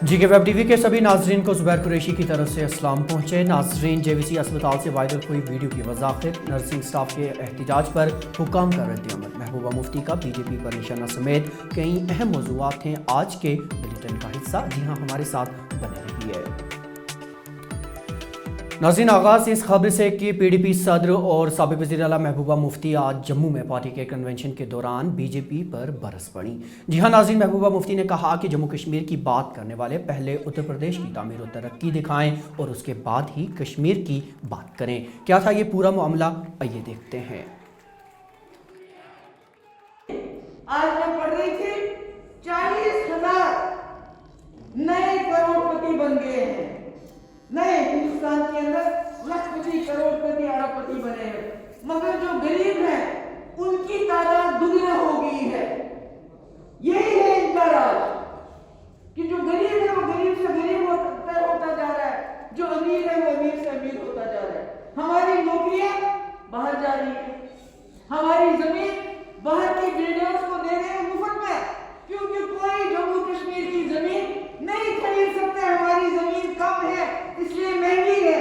GK web TV के सभी नाजरीन को जुबैर कुरैशी की तरफ से अस्सलाम पहुँचे। नाजरीन, जेवीसी अस्पताल से वायरल हुई वीडियो की वजाहत, नर्सिंग स्टाफ के एहतजाज पर हुकाम का रद्द-ए-अमल, महबूबा मुफ्ती का बीजेपी पर निशाना समेत कई अहम मौज़ूआत हैं आज के बुलेटिन का हिस्सा। जी हाँ, हमारे साथ बने रहिए। नाज़रीन, आगाज इस खबर से कि पीडीपी सदर और साबिक़ वज़ीर आला महबूबा मुफ्ती आज जम्मू में पार्टी के कन्वेंशन के दौरान बीजेपी पर बरस पड़ी। जी हाँ नाज़रीन, महबूबा मुफ्ती ने कहा कि जम्मू कश्मीर की बात करने वाले पहले उत्तर प्रदेश की तामीर और तरक्की दिखाएं और उसके बाद ही कश्मीर की बात करें। क्या था ये पूरा मामला, आइए देखते हैं। आज मैं पढ़ रही थी 40,000 नए करोड़पति बन गए हैं। नए हिंदुस्तान के अंदर लखपति, करोड़पति, अरबपति बने हैं, मगर जो गरीब हैं उनकी तादाद दुगना हो गई है। यही है इनका राज कि जो गरीब है वो गरीब से गरीब होता जा रहा है, जो अमीर है वो अमीर से अमीर होता जा रहा है। हमारी नौकरियां बाहर जा रही है, हमारी जमीन बाहर के बिल्डर्स को दे रहे हैं मुफ्त में, क्योंकि कोई जम्मू कश्मीर की जमीन नहीं खरीद सकता। हमारी जमीन कम है इसलिए महंगी है।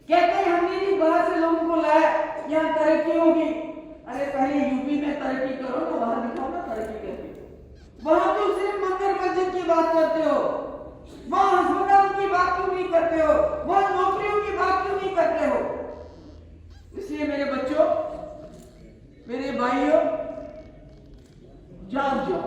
कहते हैं हमने भी बाहर से लोगों को लाया, यहाँ तरक्की होगी। अरे पहले यूपी में तरक्की करो तो बाहर दिखाओ ना तरक्की करके। वहां तो सिर्फ मंदिर मस्जिद की बात करते हो, वहां अस्पताल की बात क्यों नहीं करते हो, वहां नौकरियों की बात क्यों नहीं करते हो। इसलिए मेरे बच्चों, मेरे भाइयों, जाग जाओ।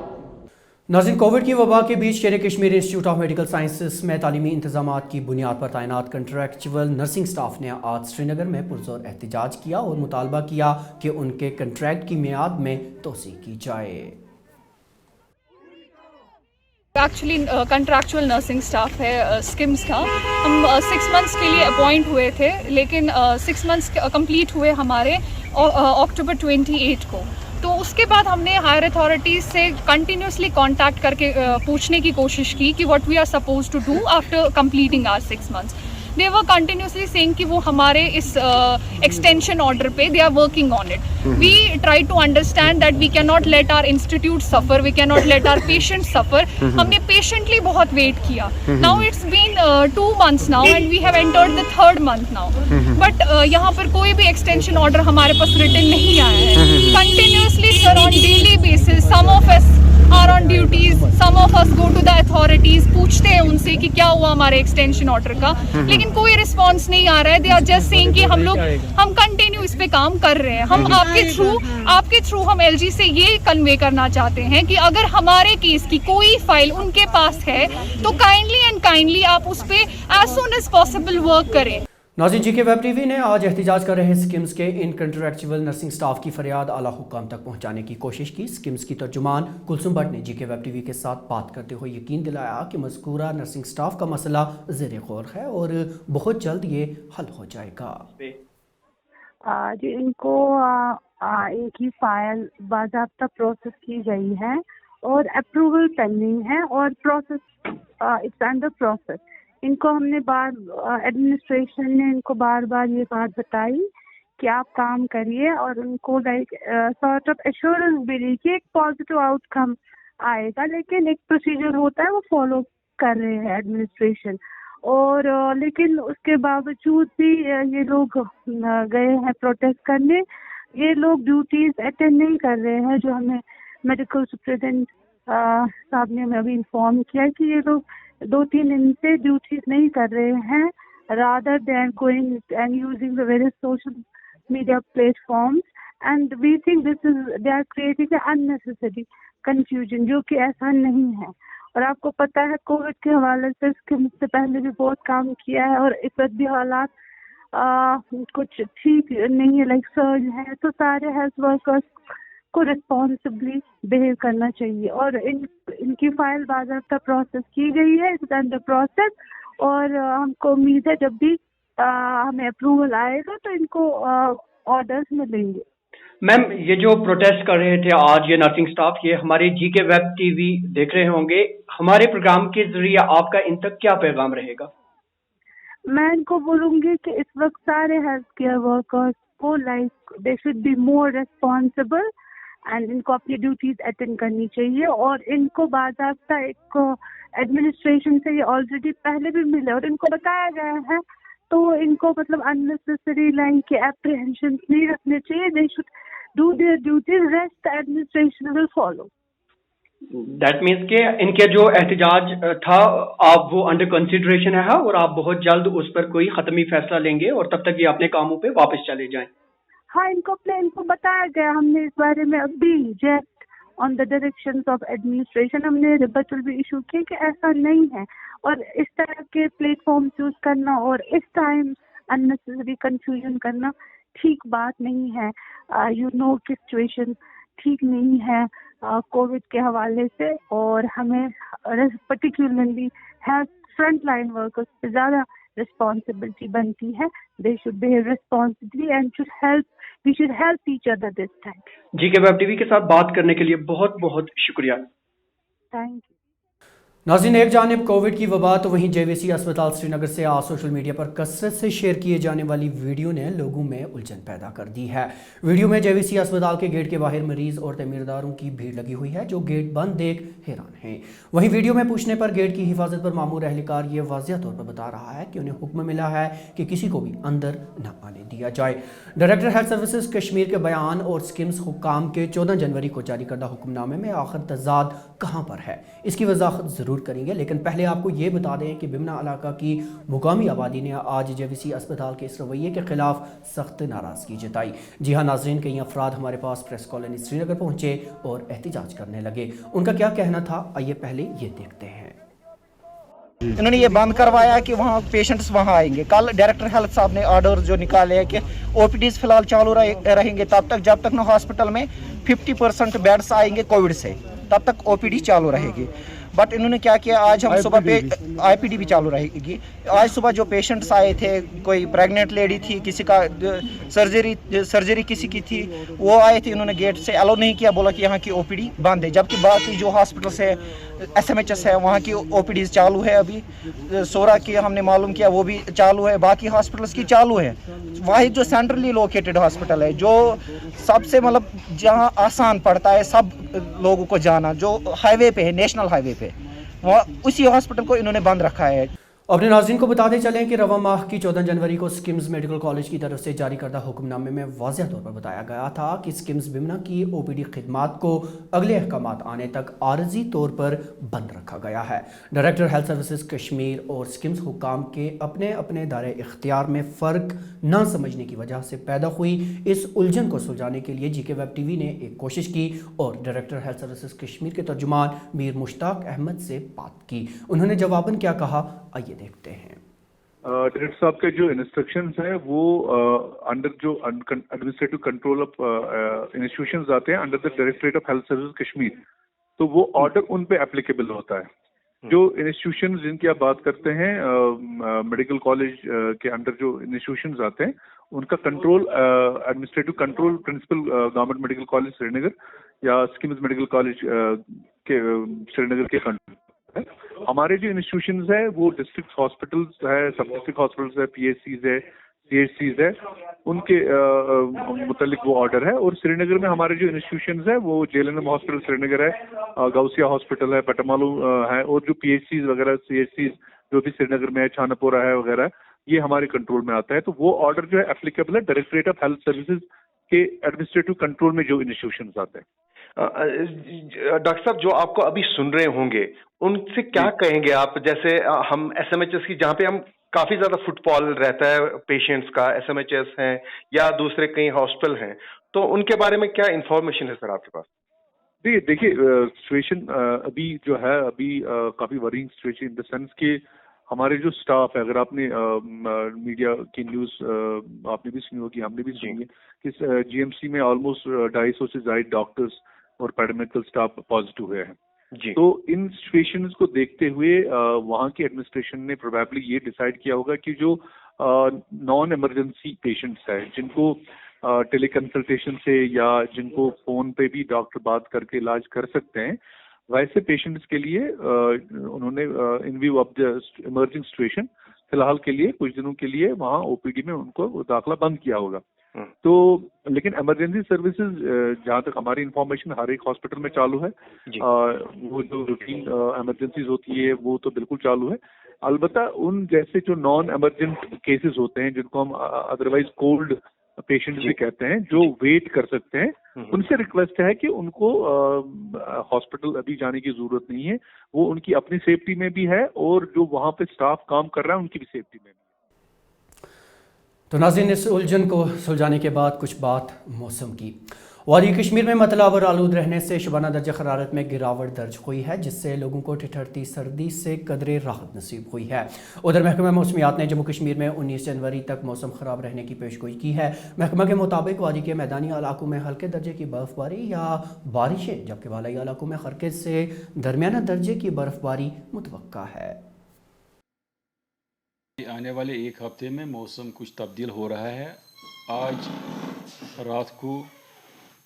नाज़रीन, कोविड की वबा के बीच शेर Kashmir institute of medical sciences में तालीमी इंतजामात की बुनियाद पर तैनात कंट्रैक्चुअल नर्सिंग स्टाफ ने आज श्रीनगर में पुरजोर एहतजाज किया और मुतालबा किया कि उनके कंट्रैक्ट की मियाद में तोसी की जाए। एक्चुअली कंट्रैक्चुअल नर्सिंग स्टाफ है स्किम्स का। हम 6 मंथ्स के लिए अपॉइंट हुए थे, लेकिन 6 मंथ्स कंप्लीट हुए हमारे अक्टूबर 28 को। तो उसके बाद हमने हायर अथॉरिटीज़ से कंटिन्यूसली कांटेक्ट करके पूछने की कोशिश की कि what we are suppose to do after completing our 6 months. They were continuously saying कि वो हमारे इस एक्सटेंशन ऑर्डर पे they are working on it. We try to understand that we can not let our institute suffer, we can not let our patient suffer. हमने patiently बहुत wait किया। Now it's been 2 months now and we have entered the 3rd month now, but यहाँ पर कोई भी extension order हमारे पास written नहीं आया है। Continuously sir, on daily basis some of us are on duties, some of us go to the authorities, पूछते हैं उनसे कि क्या हुआ हमारे एक्सटेंशन ऑर्डर का, लेकिन कोई रिस्पांस नहीं आ रहा है। दे आर जस्ट सेइंग कि हम कंटिन्यू इस पे काम कर रहे हैं। हम आपके थ्रू हम एलजी से ये कन्वे करना चाहते हैं कि अगर हमारे केस की कोई फाइल उनके पास है तो काइंडली आप उस पे as soon as possible work करें। नाज़रीन, जीके वेब टीवी ने आज एहतजाज कर रहे स्किम्स के इन कंट्रैक्चुअल नर्सिंग स्टाफ की फरियाद आला हुक्काम तक पहुंचाने की कोशिश की। स्किम्स की तर्जुमान कुलसुम भट्ट ने जीके वेब टीवी के साथ बात करते हुए यकीन दिलाया कि मज़कूरा नर्सिंग स्टाफ का मसला ज़ेर गौर है और बहुत जल्द ये हल हो जाएगा। जी, इनको एक ही फाइल बाज़ाब्ता प्रोसेस की गई है और अप्रूवल पेंडिंग है और प्रोसेस इट्स अंडर प्रोसेस। इनको हमने एडमिनिस्ट्रेशन ने इनको बार बार ये बात बताई कि आप काम करिए और उनको सॉर्ट ऑफ एश्योरेंस भी दी कि एक पॉजिटिव आउटकम आएगा, लेकिन एक प्रोसीजर होता है वो फॉलो कर रहे हैं एडमिनिस्ट्रेशन। और लेकिन उसके बावजूद भी ये लोग गए हैं प्रोटेस्ट करने। ये लोग ड्यूटीज अटेंड नहीं कर रहे हैं, जो हमें मेडिकल सुप्रिटेंडेंट साहब ने हमें अभी इन्फॉर्म किया कि ये लोग 2-3 दिन से ड्यूटीज नहीं कर रहे हैं, rather than going and using the various social media platforms, and we think they are creating an unnecessary confusion, जो कि ऐसा नहीं है। और आपको पता है कोविड के हवाले से इसके मुझसे पहले भी बहुत काम किया है और इस वक्त भी हालात कुछ ठीक नहीं है, लाइक सर्ज है, तो सारे हेल्थ वर्कर्स को रिस्पॉन्सिबली बिहेव करना चाहिए। और इनकी फाइल बाज़ाब्ता प्रोसेस की गई है, इट्स अंडर प्रोसेस, और हमको उम्मीद है जब भी हमें अप्रूवल आएगा तो इनको ऑर्डर्स मिलेंगे। मैम, ये जो प्रोटेस्ट कर रहे थे आज ये नर्सिंग स्टाफ, ये हमारे जीके वेब टीवी देख रहे होंगे, हमारे प्रोग्राम के जरिए आपका इन तक क्या पैगाम रहेगा? मैं इनको बोलूँगी कि इस वक्त सारे हेल्थ केयर वर्कर्स को they should be more responsible and इनको अपनी ड्यूटीज अटेंड करनी चाहिए और इनको बाज़ाब्ता एक एडमिनिस्ट्रेशन से ये ऑलरेडी पहले भी मिले और इनको बताया गया है, तो इनको मतलब अननेसेसरी लाइन के एप्रीहेंशन नहीं रखने चाहिए। They should do their duties, rest the administration will follow. That means के इनके जो एहतजाज था आप वो अंडर कंसिडरेशन है और आप बहुत जल्द उस पर कोई खत्मी फैसला लेंगे और तब तक ये अपने कामों पे वापस चले जाएं। हाँ, इनको बताया गया, हमने इस बारे में अभी jet on the directions of administration हमने रिबटल भी इशू किया कि ऐसा नहीं है और इस तरह के प्लेटफॉर्म यूज करना और इस टाइम अननेसेसरी कंफ्यूजन करना ठीक बात नहीं है। यू नो कि सिचुएशन ठीक नहीं है कोविड के हवाले से और हमें particularly health front line workers पे ज़्यादा रिस्पॉन्सिबिलिटी बनती है। They should behave responsibly and we should help each other this time. GK web TV के साथ बात करने के लिए बहुत बहुत शुक्रिया। Thank you. नाज़रीन, एक जानिब कोविड की वबा तो वहीं जेवीसी अस्पताल श्रीनगर से आज सोशल मीडिया पर कसरत से शेयर किए जाने वाली वीडियो ने लोगों में उलझन पैदा कर दी है। वीडियो में जेवीसी अस्पताल के गेट के बाहर मरीज और तमीरदारों की भीड़ लगी हुई है जो गेट बंद देख हैरान हैं। वहीं वीडियो में पूछने पर गेट की हिफाजत पर मामूर एहलकार ये वाज़िह तौर पर बता रहा है कि उन्हें हुक्म मिला है कि किसी को भी अंदर न आने दिया जाए। डायरेक्टर हेल्थ सर्विसेज कश्मीर के बयान और स्किम्स हुक्काम के 14 जनवरी को जारी करदा हुक्मनामे में आखिर तजाद कहाँ पर है, इसकी वजाहत ज़रूर करेंगे, लेकिन पहले आपको ये बता दें कि बिमना इलाका की मुकामी आबादी ने आज जेवीसी अस्पताल के इस रवैये के खिलाफ सख्त नाराज़गी जताई। जी हाँ नाज़रीन, कई अफराद हमारे पास प्रेस कॉलोनी श्रीनगर पहुँचे और एहतजाज करने लगे। उनका क्या कहना था, आइए पहले ये देखते हैं। इन्होंने ये बंद करवाया कि वहाँ पेशेंट्स वहाँ आएंगे। कल डायरेक्टर हेल्थ साहब ने ऑर्डर जो निकाले हैं कि ओपीडीज फिलहाल चालू रहेंगे तब तक जब तक न हॉस्पिटल में 50% बेड्स आएंगे कोविड से, तब तक ओपीडी चालू रहेगी। बट इन्होंने क्या किया, आज हम सुबह पे आईपीडी भी चालू रहेगी। आज सुबह जो पेशेंट्स आए थे, कोई प्रेग्नेंट लेडी थी, किसी का सर्जरी किसी की थी, वो आए थे, इन्होंने गेट से अलाउ नहीं किया, बोला कि यहाँ की ओपीडी बंद है। जबकि बाकी जो हॉस्पिटल से एसएमएचएस है वहाँ की ओपीडी चालू है। अभी सोरा की हमने मालूम किया वो भी चालू है, बाकी हॉस्पिटल्स की चालू है। वही जो सेंट्रली लोकेटेड हॉस्पिटल है जो सबसे मतलब जहाँ आसान पड़ता है सब लोगों को जाना, जो हाईवे पे है, नेशनल हाईवे पे, वहाँ उसी हॉस्पिटल को इन्होंने बंद रखा है। अपने नाज़रीन को बताते चलें कि रवा माह की 14 जनवरी को स्किम्स मेडिकल कॉलेज की तरफ से जारी करदा हुक्मनामे में वाज़ेह तौर पर बताया गया था कि स्किम्स बिमना की ओपीडी खिदमात को अगले अहकामात आने तक आरजी तौर पर बंद रखा गया है। डायरेक्टर हेल्थ सर्विसेज कश्मीर और स्किम्स हुक्काम के अपने अपने दायरे इख्तियार में फ़र्क न समझने की वजह से पैदा हुई इस उलझन को सुलझाने के लिए जीके वेब टीवी ने एक कोशिश की और डायरेक्टर हेल्थ सर्विसेज कश्मीर के तर्जुमान मीर मुश्ताक अहमद से बात की। उन्होंने जवाबन क्या कहा, आइए देखते हैं। डायरेक्टर साहब के जो इंस्ट्रक्शंस हैं वो अंडर जो एडमिनिस्ट्रेटिव कंट्रोल ऑफ इंस्टीट्यूशंस आते हैं under the directorate of health service Kashmir, तो वो ऑर्डर उन पे एप्लीकेबल होता है। जो इंस्टीट्यूशंस जिनकी आप बात करते हैं मेडिकल कॉलेज के अंडर जो इंस्टीट्यूशंस आते हैं उनका control administrative control principal government medical college Srinagar या स्किम्स मेडिकल कॉलेज के श्रीनगर के कंट्रोल। हमारे जो इंस्टीट्यूशंस है वो डिस्ट्रिक्ट हॉस्पिटल्स है, सब डिस्ट्रिक्ट हॉस्पिटल्स है, पीएचसीज है, सीएचसीज है, उनके मुतालिक वो ऑर्डर है। और श्रीनगर में हमारे जो इंस्टीट्यूशंस है वो जेएलएनएम हॉस्पिटल श्रीनगर है, गौसिया हॉस्पिटल है, पटमालू है, और जो पीएचसीज वगैरह सीएचसीज जो भी श्रीनगर में है, छानापोरा है वगैरह, ये हमारे कंट्रोल में आता है। तो वो ऑर्डर जो है एप्लीकेबल है डायरेक्टरेट ऑफ हेल्थ सर्विसेज के एडमिनिस्ट्रेटिव कंट्रोल में जो इंस्टीट्यूशंस आते हैं। डॉक्टर साहब, जो आपको अभी सुन रहे होंगे उनसे क्या कहेंगे आप? जैसे हम एसएमएचएस की, जहाँ पे हम काफी ज्यादा फुटफॉल रहता है पेशेंट्स का, एसएमएचएस हैं या दूसरे कई हॉस्पिटल हैं, तो उनके बारे में क्या इंफॉर्मेशन है सर आपके पास? देखिए सिचुएशन अभी जो है काफी worrying situation in the sense कि हमारे जो स्टाफ है, अगर आपने मीडिया की न्यूज आपने भी सुनी होगी, हमने भी सुनी है कि जीएमसी में ऑलमोस्ट 250 से ज्यादा डॉक्टर्स और पैरामेडिकल स्टाफ पॉजिटिव हुए हैं जी। तो इन सिचुएशंस को देखते हुए वहाँ की एडमिनिस्ट्रेशन ने प्रोबेबली ये डिसाइड किया होगा कि जो नॉन इमरजेंसी पेशेंट्स हैं जिनको टेली कंसल्टेशन से या जिनको फोन पे भी डॉक्टर बात करके इलाज कर सकते हैं, वैसे पेशेंट्स के लिए उन्होंने इन view of the emerging situation फिलहाल के लिए कुछ दिनों के लिए वहाँ ओपीडी में उनको दाखिला बंद किया होगा। तो लेकिन इमरजेंसी सर्विसेज जहाँ तक हमारी इंफॉर्मेशन हर एक हॉस्पिटल में चालू है। वो जो रूटीन इमरजेंसीज होती है वो तो बिल्कुल चालू है। अलबत्ता उन जैसे जो नॉन इमरजेंट केसेस होते हैं जिनको हम अदरवाइज कोल्ड पेशेंट्स भी कहते हैं, जो वेट कर सकते हैं, उनसे रिक्वेस्ट है कि उनको हॉस्पिटल अभी जाने की जरूरत नहीं है। वो उनकी अपनी सेफ्टी में भी है और जो वहाँ पे स्टाफ काम कर रहा है उनकी भी सेफ्टी में भी। तो नाज़रीन, इस उलझन को सुलझाने के बाद कुछ बात मौसम की। वादी कश्मीर में मतला और आलूद रहने से शबाना दर्जा हरारत में गिरावट दर्ज हुई है, जिससे लोगों को ठिठुरती सर्दी से कदरे राहत नसीब हुई है। उधर महकमा मौसमियात ने जम्मू कश्मीर में 19 जनवरी तक मौसम ख़राब रहने की पेशगोई की है। महकमा के मुताबिक वादी के मैदानी इलाकों में हल्के दर्जे की बर्फबारी या बारिशें, जबकि वालाई इलाकों में हल्के से दरमियाना दर्जे की बर्फबारी मुतवक्का है। आने वाले एक हफ्ते में मौसम कुछ तब्दील हो रहा है। आज रात को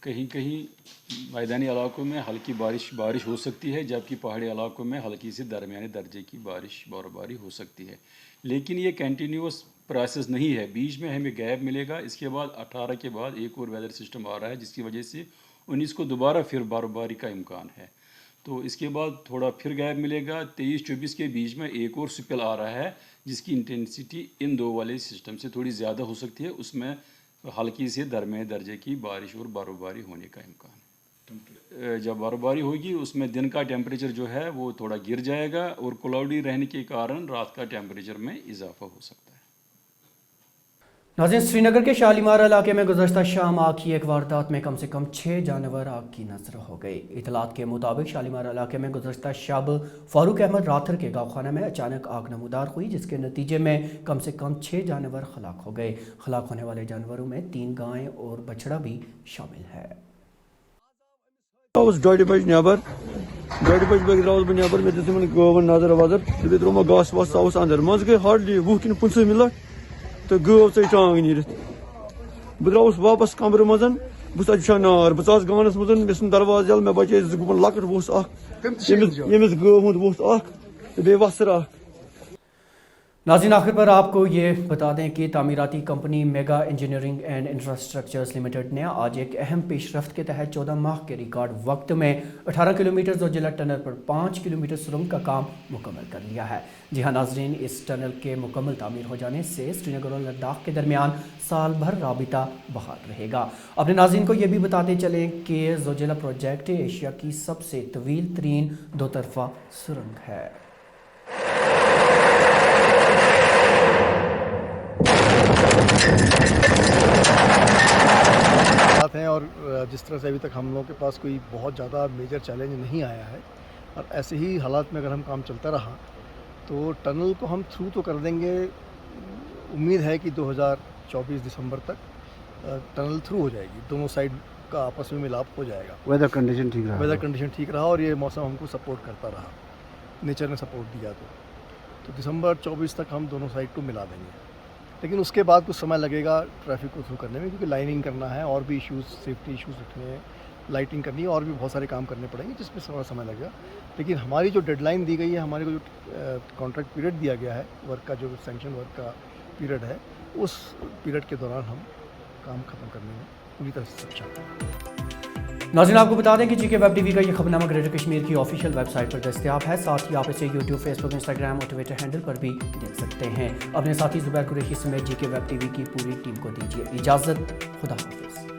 कहीं कहीं मैदानी इलाकों में हल्की बारिश हो सकती है, जबकि पहाड़ी इलाकों में हल्की से दरमियाने दर्जे की बर्फबारी हो सकती है। लेकिन ये कंटिन्यूस प्रोसेस नहीं है, बीच में हमें गैप मिलेगा। इसके बाद 18 के बाद एक और वेदर सिस्टम आ रहा है, जिसकी वजह से 19 को दोबारा फिर बर्फबारी का इम्कान है। तो इसके बाद थोड़ा फिर गैप मिलेगा। 23-24 के बीच में एक और स्पेल आ रहा है, जिसकी इंटेंसिटी इन दो वाले सिस्टम से थोड़ी ज़्यादा हो सकती है। उसमें हल्की से दरमियाने दर्जे की बारिश और बर्फबारी होने का इम्कान है। जब बर्फबारी होगी उसमें दिन का टेम्परेचर जो है वो थोड़ा गिर जाएगा और क्लाउडी रहने के कारण रात का टेम्परेचर में इजाफा हो सकता है। नाज़रीन, श्रीनगर के शालीमार इलाके में गुज़श्ता शाम आग की एक वारदात में कम से कम 6 जानवर आग की नजर हो गए। इतलात के मुताबिक शालीमार इलाके में गुज़श्ता शब फारूक अहमद राथर के गाँवखाना में अचानक आग नमूदार हुई, जिसके नतीजे में कम से कम 6 जानवर हलाक हो गए। हलाक होने वाले जानवरों में 3 गायें और बछड़ा भी शामिल है। तो गो टांग नीरत बह द्रास वापस कमर मज बस नार बस गानस मज मे दरवाज यल मे बचे गुपन लकट वोस यमिस गो हुंद वोस बे वसर। नाज़रीन, आखिर पर आपको ये बता दें कि तामीराती company mega engineering and infrastructures limited ने आज एक अहम पेशरफ्त के तहत 14 माह के रिकॉर्ड वक्त में 18 किलोमीटर जोजिला टनल पर 5 किलोमीटर सुरंग का काम मुकम्मल कर लिया है। जी हाँ नाज़रीन, इस टनल के मुकम्मल तामीर हो जाने से श्रीनगर और लद्दाख के दरमियान साल भर राबिता बहाल रहेगा। अपने नाज़रीन को ये भी बताते चलें कि जोजिला प्रोजेक्ट एशिया की सबसे तवील तरीन 2 तरफा सुरंग है। हैं और जिस तरह से अभी तक हम लोगों के पास कोई बहुत ज़्यादा मेजर चैलेंज नहीं आया है, और ऐसे ही हालात में अगर हम काम चलता रहा तो टनल को हम थ्रू तो कर देंगे। उम्मीद है कि 2024 दिसंबर तक टनल थ्रू हो जाएगी, दोनों साइड का आपस में मिलाप हो जाएगा। वेदर कंडीशन ठीक रहा और ये मौसम हमको सपोर्ट करता रहा, नेचर ने सपोर्ट दिया तो दिसंबर 24 तक हम दोनों साइड को मिला देंगे। लेकिन उसके बाद कुछ समय लगेगा ट्रैफिक को थ्रू करने में, क्योंकि लाइनिंग करना है और भी इश्यूज़, सेफ्टी इश्यूज़ उठने हैं, लाइटिंग करनी है और भी बहुत सारे काम करने पड़ेंगे, जिसमें थोड़ा समय लगेगा। लेकिन हमारी जो डेडलाइन दी गई है, हमारे को जो कॉन्ट्रैक्ट पीरियड दिया गया है, वर्क का जो सैंक्शन वर्क का पीरियड है, उस पीरियड के दौरान हम काम ख़त्म करने में पूरी तरह से सक्षम हैं। नाज़रीन, आपको बता दें कि जीके वेब टीवी का ये खबरनामा ग्रेटर कश्मीर की ऑफिशियल वेबसाइट पर दस्तयाब है। साथ ही आप इसे यूट्यूब, फेसबुक, इंस्टाग्राम और ट्विटर हैंडल पर भी देख सकते हैं। अपने साथी ज़ुबैर कुरैशी समेत जीके वेब टीवी की पूरी टीम को दीजिए इजाज़त। खुदा हाफिज़।